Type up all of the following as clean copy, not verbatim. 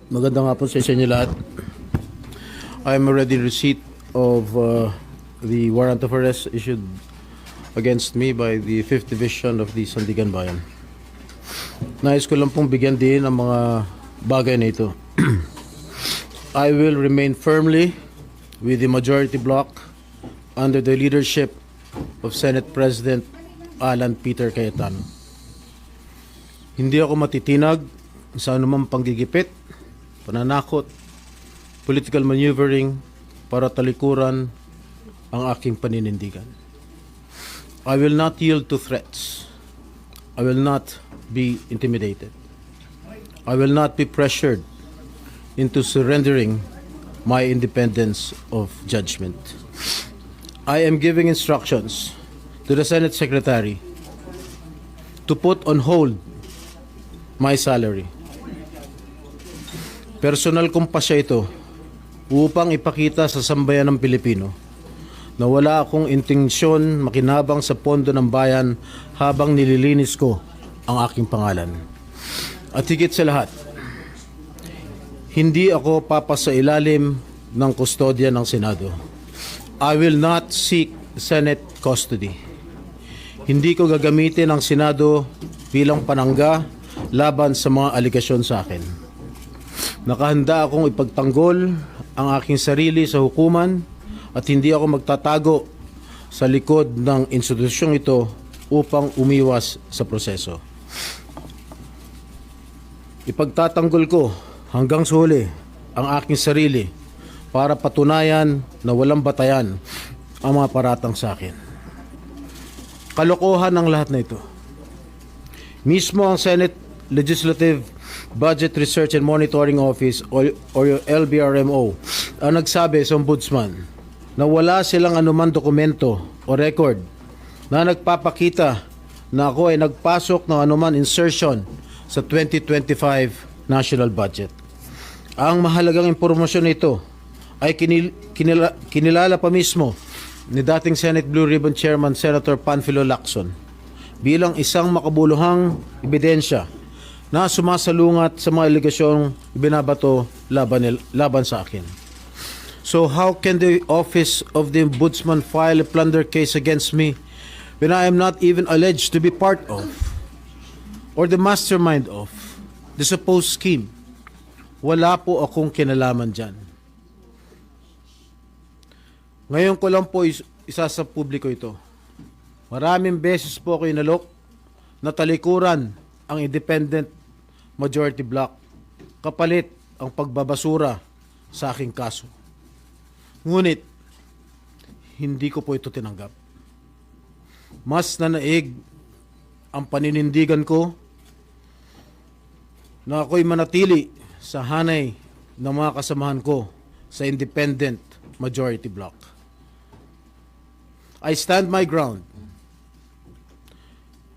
Magandang hapon sa inyo lahat. I am already in receipt of the warrant of arrest issued against me by the 5th Division of the Sandigan Bayan. Nais ko lang pong bigyan din ang mga bagay na ito. I will remain firmly with the majority bloc under the leadership of Senate President Alan Peter Cayetano. Hindi ako matitinag sa anumang panggigipit, pananakot, political maneuvering para talikuran ang aking paninindigan. I will not yield to threats. I will not be intimidated. I will not be pressured into surrendering my independence of judgment. I am giving instructions to the Senate Secretary to put on hold my salary. Personal kong pasya ito upang ipakita sa sambayan ng Pilipino na wala akong intensyon makinabang sa pondo ng bayan habang nililinis ko ang aking pangalan. At higit sa lahat, hindi ako papasailalim ng kustodya ng Senado. I will not seek Senate custody. Hindi ko gagamitin ang Senado bilang panangga laban sa mga aligasyon sa akin. Nakahanda akong ipagtanggol ang aking sarili sa hukuman at hindi ako magtatago sa likod ng institusyong ito upang umiwas sa proseso. Ipagtatanggol ko hanggang sa huli ang aking sarili para patunayan na walang batayan ang mga paratang sa akin. Kalokohan ang lahat na ito. Mismo ang Senate Legislative Budget Research and Monitoring Office or yung LBRMO ang nagsabi sa ombudsman na wala silang anumang dokumento o record na nagpapakita na ako ay nagpasok ng anuman insertion sa 2025 national budget. Ang mahalagang impormasyon nito ay kinilala pa mismo ni dating Senate Blue Ribbon Chairman Senator Panfilo Lacson bilang isang makabuluhang ebidensya na sumasalungat sa mga aligasyong binabato laban sa akin. So how can the office of the ombudsman file a plunder case against me when I am not even alleged to be part of or the mastermind of the supposed scheme? Wala po akong kinalaman dyan. Ngayon ko lang po isa sa publiko ito. Maraming beses po ako inalok na talikuran ang independent majority bloc kapalit ang pagbabasura sa aking kaso. Ngunit, hindi ko po ito tinanggap. Mas nanaig ang paninindigan ko na ako'y manatili sa hanay ng mga kasamahan ko sa independent majority bloc. I stand my ground.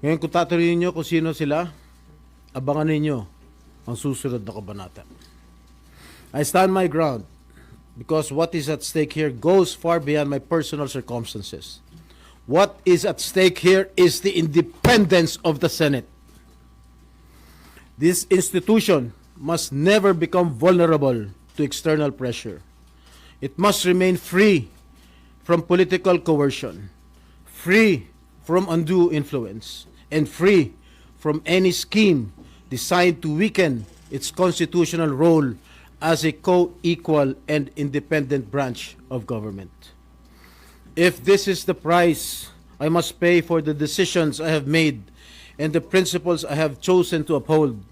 Ngayon kung tatanungin niyo kung sino sila, abangan ninyo ang susunod na kabanata. I stand my ground because what is at stake here goes far beyond my personal circumstances. What is at stake here is the independence of the Senate. This institution must never become vulnerable to external pressure. It must remain free from political coercion, free from undue influence, and free from any scheme designed to weaken its constitutional role as a co-equal and independent branch of government. If this is the price I must pay for the decisions I have made and the principles I have chosen to uphold,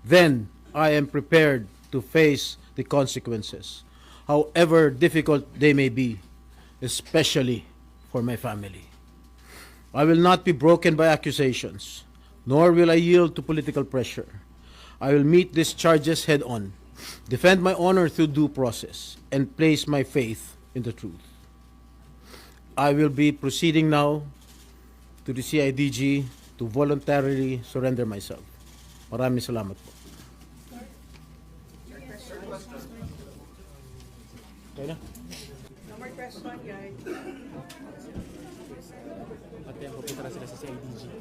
then I am prepared to face the consequences, however difficult they may be, especially for my family. I will not be broken by accusations, nor will I yield to political pressure. I will meet these charges head on, defend my honor through due process, and place my faith in the truth. I will be proceeding now to the CIDG to voluntarily surrender myself. Maraming salamat po. Okay na? No more question, guys. At yan, pupunta na sila sa CIDG.